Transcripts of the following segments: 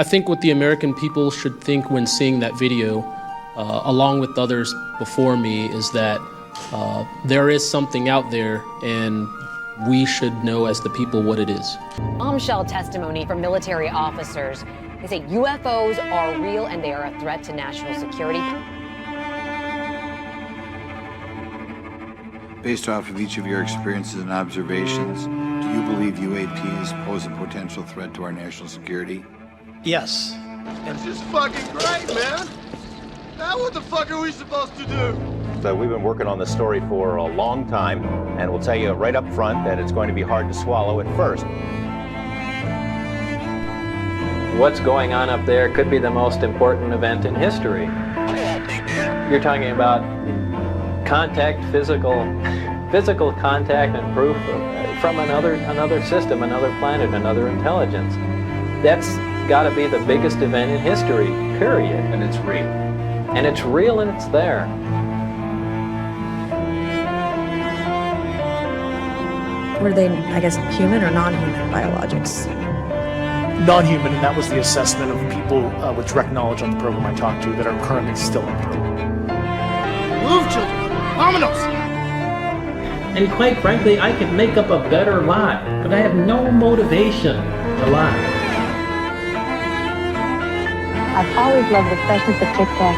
I think what the American people should think when seeing that video, along with others before me, is that there is something out there, and we should know as the people what it is. Bombshell testimony from military officers. They say UFOs are real and they are a threat to national security. Based off of each of your experiences and observations, do you believe UAPs pose a potential threat to our national security? Yes. That's just fucking great, man! Now what the fuck are we supposed to do? So we've been working on this story for a long time, and we'll tell you right up front that it's going to be hard to swallow at first. What's going on up there could be the most important event in history. You're talking about contact, physical contact and proof from another system, another planet, another intelligence. That's got to be the biggest event in history, period. And it's real. And it's real and it's there. Were they, I guess, human or non-human biologics? Non-human, and that was the assessment of people with direct knowledge on the program I talked to that are currently still in the program. Move, children! Vámonos! And quite frankly, I could make up a better lie, but I have no motivation to lie. I've always loved the freshness of Tic Tac.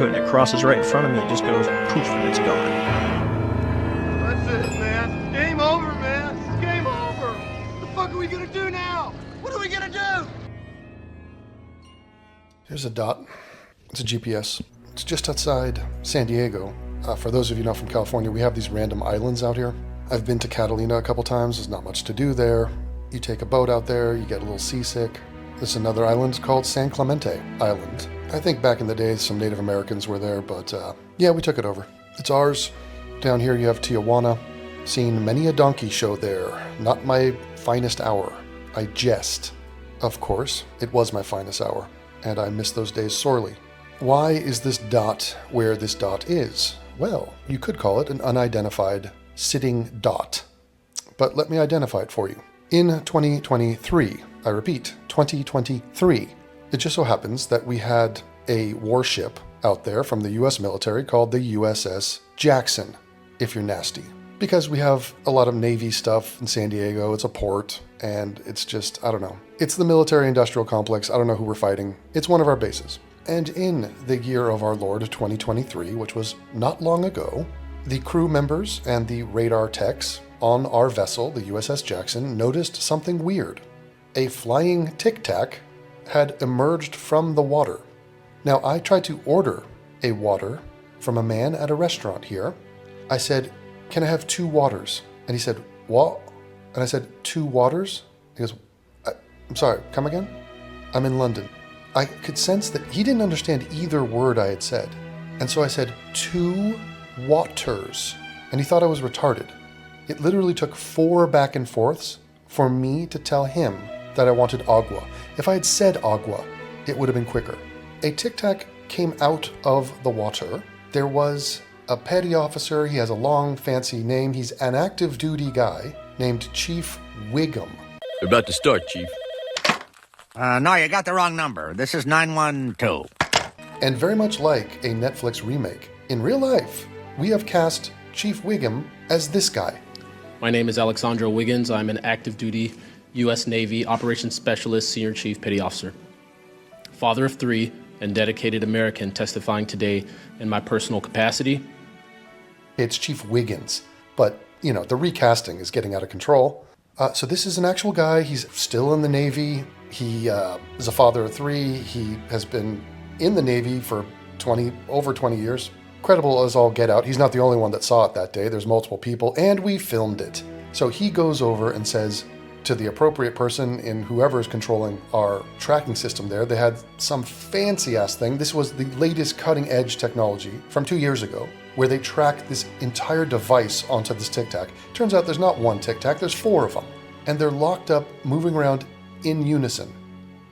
When it crosses right in front of me, it just goes poof and it's gone. That's it, man. Game over, man. It's game over. What the fuck are we gonna do now? What are we gonna do? Here's a dot. It's a GPS. It's just outside San Diego. For those of you not from California, we have these random islands out here. I've been to Catalina a couple times. There's not much to do there. You take a boat out there, you get a little seasick. There's another island called San Clemente Island. I think back in the day some Native Americans were there, but yeah, we took it over. It's ours. Down here you have Tijuana. Seen many a donkey show there. Not my finest hour. I jest. Of course, it was my finest hour, and I miss those days sorely. Why is this dot where this dot is? Well, you could call it an unidentified sitting dot. But let me identify it for you. In 2023, I repeat, 2023, it just so happens that we had a warship out there from the US military called the USS Jackson, if you're nasty. Because we have a lot of Navy stuff in San Diego, it's a port, and it's just, I don't know. It's the military industrial complex, I don't know who we're fighting. It's one of our bases. And in the year of our Lord 2023, which was not long ago, the crew members and the radar techs on our vessel, the USS Jackson, noticed something weird. A flying Tic Tac had emerged from the water. Now, I tried to order a water from a man at a restaurant here. I said, "Can I have 2 waters?" And he said, "What?" And I said, "2 waters?" He goes, "I'm sorry, come again?" "I'm in London." I could sense that he didn't understand either word I had said. And so I said, 2 waters. And he thought I was retarded. It literally took 4 back and forths for me to tell him that I wanted agua. If I had said agua, it would have been quicker. A Tic Tac came out of the water. There was a petty officer. He has a long, fancy name. He's an active duty guy named Chief Wiggum. We're about to start, Chief. No, you got the wrong number. This is 912. And very much like a Netflix remake, in real life, we have cast Chief Wiggum as this guy. My name is Alexandro Wiggins. I'm an active duty U.S. Navy Operations Specialist, Senior Chief Petty Officer. Father of 3 and dedicated American testifying today in my personal capacity. It's Chief Wiggins, but, you know, the recasting is getting out of control. So this is an actual guy. He's still in the Navy. He is a father of 3. He has been in the Navy for over 20 years. Credible as all get out. He's not the only one that saw it that day. There's multiple people, and we filmed it. So he goes over and says to the appropriate person in whoever is controlling our tracking system there, they had some fancy-ass thing. This was the latest cutting-edge technology from 2 years ago, where they track this entire device onto this Tic Tac. Turns out there's not one Tic Tac, there's 4 of them. And they're locked up, moving around in unison.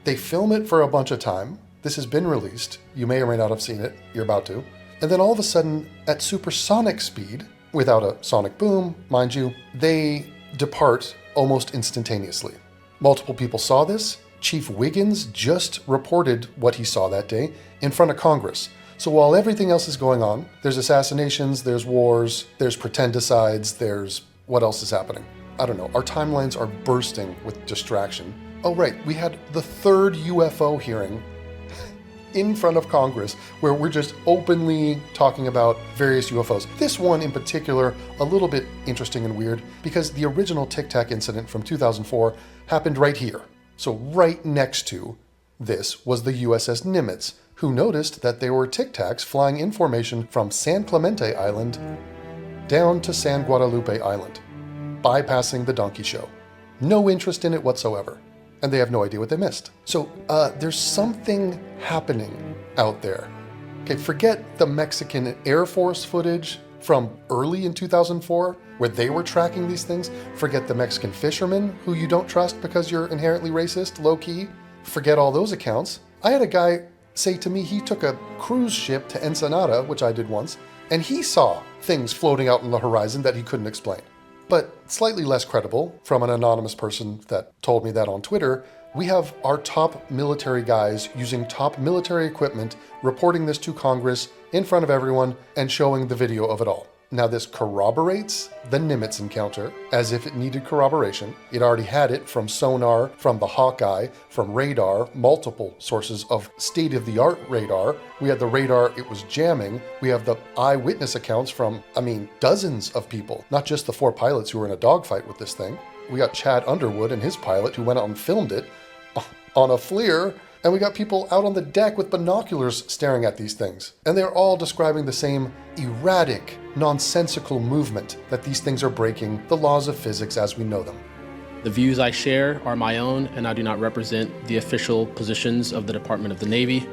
They film it for a bunch of time. This has been released. You may or may not have seen it. You're about to. And then all of a sudden, at supersonic speed, without a sonic boom, mind you, they depart almost instantaneously. Multiple people saw this. Chief Wiggins just reported what he saw that day in front of Congress. So while everything else is going on, there's assassinations, there's wars, there's pretendicides, there's what else is happening? I don't know. Our timelines are bursting with distraction. Oh, right. We had the third UFO hearing in front of Congress where we're just openly talking about various UFOs. This one in particular, a little bit interesting and weird because the original Tic Tac incident from 2004 happened right here. So right next to this was the USS Nimitz, who noticed that there were Tic Tacs flying in formation from San Clemente Island down to San Guadalupe Island, bypassing the donkey show. No interest in it whatsoever. And they have no idea what they missed. So there's something happening out there. Okay, forget the Mexican Air Force footage from early in 2004, where they were tracking these things. Forget the Mexican fishermen who you don't trust because you're inherently racist, low-key. Forget all those accounts. I had a guy say to me he took a cruise ship to Ensenada, which I did once, and he saw things floating out on the horizon that he couldn't explain. But slightly less credible, from an anonymous person that told me that on Twitter, we have our top military guys using top military equipment, reporting this to Congress in front of everyone and showing the video of it all. Now this corroborates the Nimitz encounter as if it needed corroboration. It already had it from sonar, from the Hawkeye, from radar, multiple sources of state-of-the-art radar. We had the radar, it was jamming. We have the eyewitness accounts from, dozens of people, not just the 4 pilots who were in a dogfight with this thing. We got Chad Underwood and his pilot who went out and filmed it on a FLIR. And we got people out on the deck with binoculars staring at these things. And they're all describing the same erratic, nonsensical movement that these things are breaking the laws of physics as we know them. The views I share are my own, and I do not represent the official positions of the Department of the Navy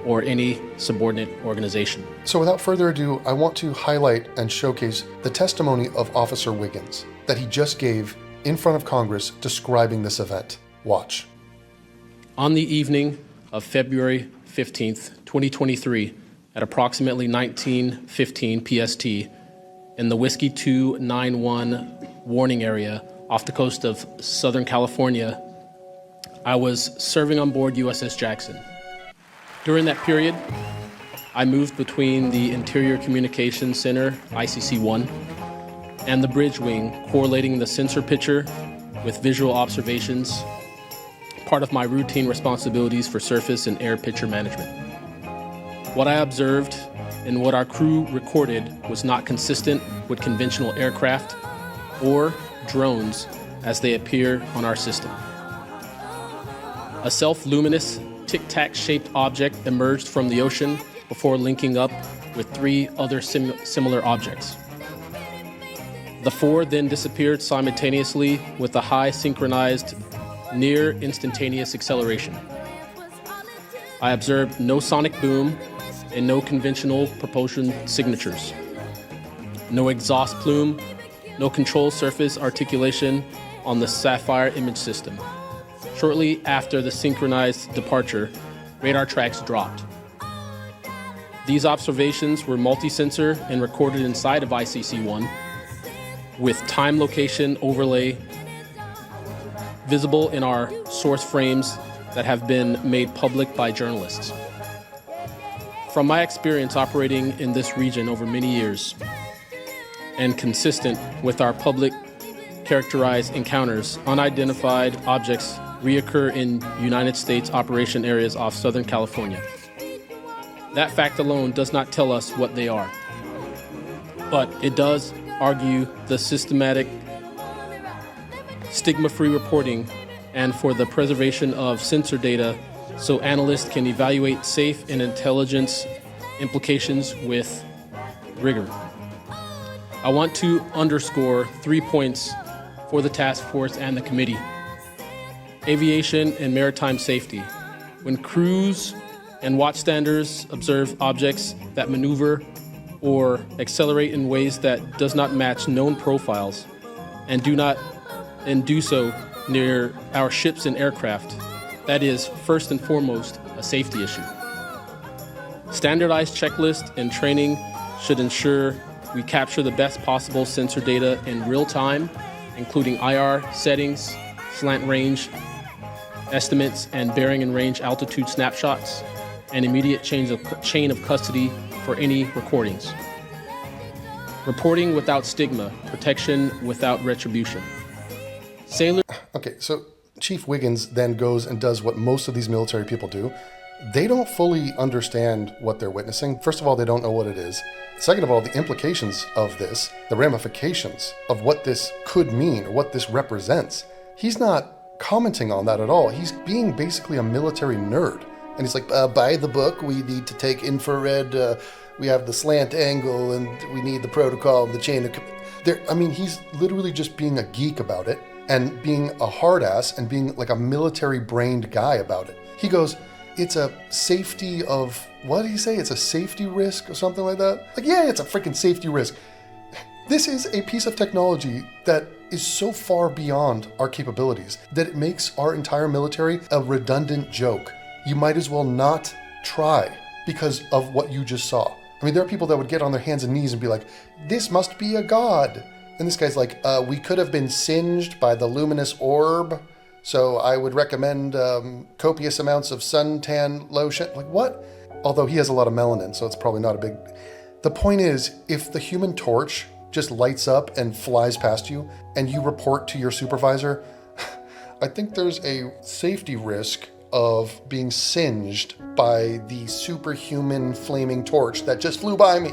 or any subordinate organization. So without further ado, I want to highlight and showcase the testimony of Officer Wiggins that he just gave in front of Congress describing this event. Watch. On the evening of February 15th, 2023, at approximately 19:15 PST, in the Whiskey 291 warning area off the coast of Southern California, I was serving on board USS Jackson. During that period, I moved between the Interior Communications Center, ICC-1, and the bridge wing, correlating the sensor picture with visual observations, part of my routine responsibilities for surface and air picture management. What I observed and what our crew recorded was not consistent with conventional aircraft or drones as they appear on our system. A self-luminous Tic Tac shaped object emerged from the ocean before linking up with 3 other similar objects. The 4 then disappeared simultaneously with a high synchronized near instantaneous acceleration. I observed no sonic boom and no conventional propulsion signatures. No exhaust plume, no control surface articulation on the Sapphire image system. Shortly after the synchronized departure, radar tracks dropped. These observations were multi-sensor and recorded inside of ICC-1 with time location overlay visible in our source frames that have been made public by journalists. From my experience operating in this region over many years, and consistent with our public characterized encounters, unidentified objects reoccur in United States operation areas off Southern California. That fact alone does not tell us what they are, but it does argue the systematic stigma-free reporting and for the preservation of sensor data so analysts can evaluate safe and intelligence implications with rigor. I want to underscore 3 points for the task force and the committee. Aviation and maritime safety. When crews and watchstanders observe objects that maneuver or accelerate in ways that does not match known profiles and do so near our ships and aircraft, that is first and foremost a safety issue. Standardized checklists and training should ensure we capture the best possible sensor data in real time, including IR settings, slant range, estimates and bearing and range altitude snapshots, and immediate chain of custody for any recordings. Reporting without stigma, protection without retribution. Sailor. Okay, so Chief Wiggins then goes and does what most of these military people do. They don't fully understand what they're witnessing. First of all, they don't know what it is. Second of all, the implications of this, the ramifications of what this could mean or what this represents. He's not commenting on that at all. He's being basically a military nerd. And he's like, by the book, we need to take infrared, we have the slant angle, and we need the protocol, the chain of I mean, he's literally just being a geek about it and being a hard ass and being like a military-brained guy about it. He goes, it's a safety of, what did he say? It's a safety risk or something like that? Like, yeah, it's a freaking safety risk. This is a piece of technology that is so far beyond our capabilities that it makes our entire military a redundant joke. You might as well not try because of what you just saw. I mean, there are people that would get on their hands and knees and be like, this must be a god. And this guy's like, we could have been singed by the luminous orb, so I would recommend copious amounts of suntan lotion. Like, what? Although he has a lot of melanin, so it's probably not a big... The point is, if the Human Torch just lights up and flies past you, and you report to your supervisor, I think there's a safety risk of being singed by the superhuman flaming torch that just flew by me.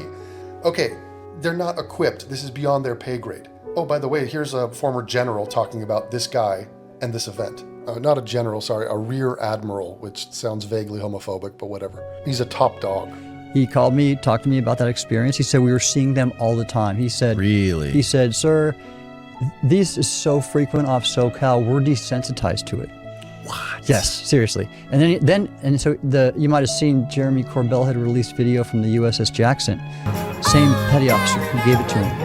Okay, they're not equipped. This is beyond their pay grade. Oh, by the way, here's a former general talking about this guy and this event. Not a general, sorry, a rear admiral, which sounds vaguely homophobic, but whatever. He's a top dog. He called me, talked to me about that experience. He said we were seeing them all the time. He said, really? He said, sir, this is so frequent off SoCal, we're desensitized to it. What? Yes, seriously. And so you might have seen Jeremy Corbell had released video from the USS Jackson. Same petty officer who gave it to him.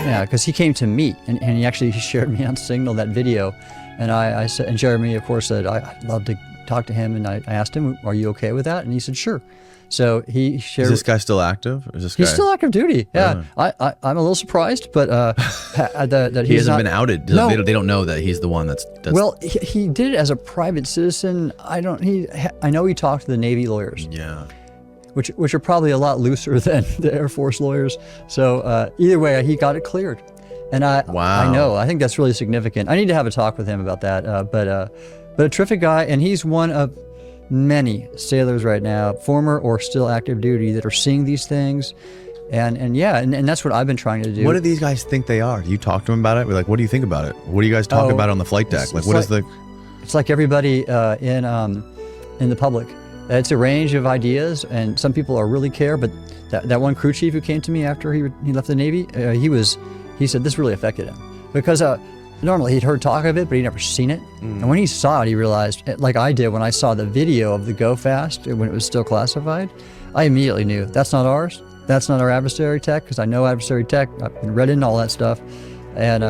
Yeah, because he came to me and he shared me on Signal that video. And I said, and Jeremy, of course, said, I'd love to talk to him. And I asked him, are you okay with that? And he said, sure. So he shared. Is this guy still active? Or is this guy... He's still active duty. Yeah, I'm a little surprised, but that he hasn't been outed. No. They don't know that he's the one that's... Well, he did it as a private citizen. I know he talked to the Navy lawyers. Yeah. Which are probably a lot looser than the Air Force lawyers. So either way, he got it cleared. And I know. I think that's really significant. I need to have a talk with him about that. But a terrific guy, and he's one of many sailors right now, former or still active duty, that are seeing these things. And that's what I've been trying to do. What do these guys think they are? Do you talk to them about it? We're like, what do you think about it? What do you guys talk about on the flight deck? Like, what is the... It's like everybody in the public. It's a range of ideas, and some people are really care, but that one crew chief who came to me after he left the Navy, he said this really affected him. Because normally he'd heard talk of it, but he'd never seen it. And when he saw it, he realized, like I did when I saw the video of the Go Fast, when it was still classified, I immediately knew, that's not ours. That's not our adversary tech, because I know adversary tech. I've been read into all that stuff. And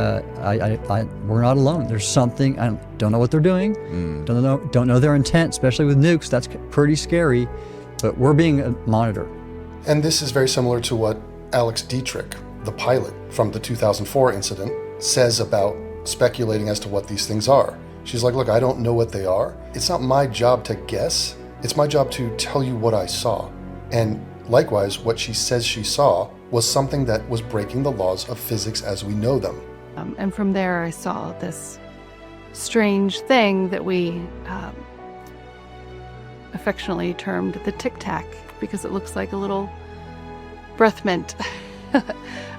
we're not alone. There's something, I don't know what they're doing. Don't know their intent, especially with nukes. That's pretty scary, but we're being monitored. And this is very similar to what Alex Dietrich, the pilot from the 2004 incident, says about speculating as to what these things are. She's like, look, I don't know what they are. It's not my job to guess. It's my job to tell you what I saw. And likewise, what she says she saw was something that was breaking the laws of physics as we know them. And from there, I saw this strange thing that we affectionately termed the Tic Tac, because it looks like a little breath mint.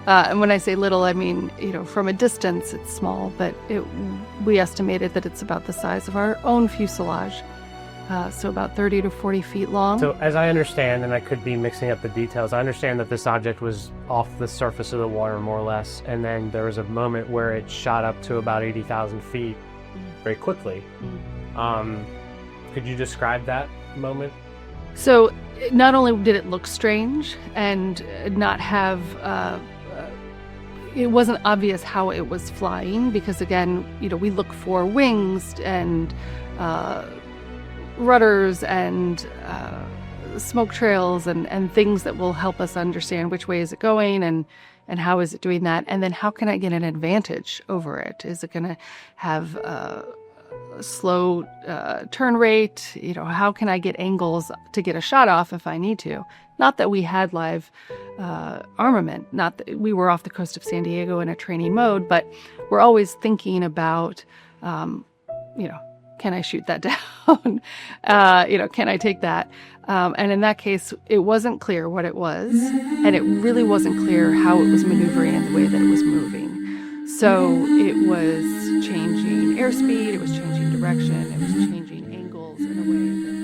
And when I say little, I mean, from a distance, it's small, but we estimated that it's about the size of our own fuselage. So about 30 to 40 feet long. So as I understand, and I could be mixing up the details, I understand that this object was off the surface of the water more or less, and then there was a moment where it shot up to about 80,000 feet very quickly. Could you describe that moment? So not only did it look strange and not have, it wasn't obvious how it was flying, because again, we look for wings and rudders and smoke trails and things that will help us understand which way is it going and how is it doing that, and then how can I get an advantage over it? Is it going to have slow turn rate, how can I get angles to get a shot off if I need to? Not that we had live armament, not that we were off the coast of San Diego in a training mode, but we're always thinking about, can I shoot that down? Can I take that? And in that case, it wasn't clear what it was, and it really wasn't clear how it was maneuvering in the way that it was moving. So it was changing airspeed, it was changing direction, it was changing angles in a way that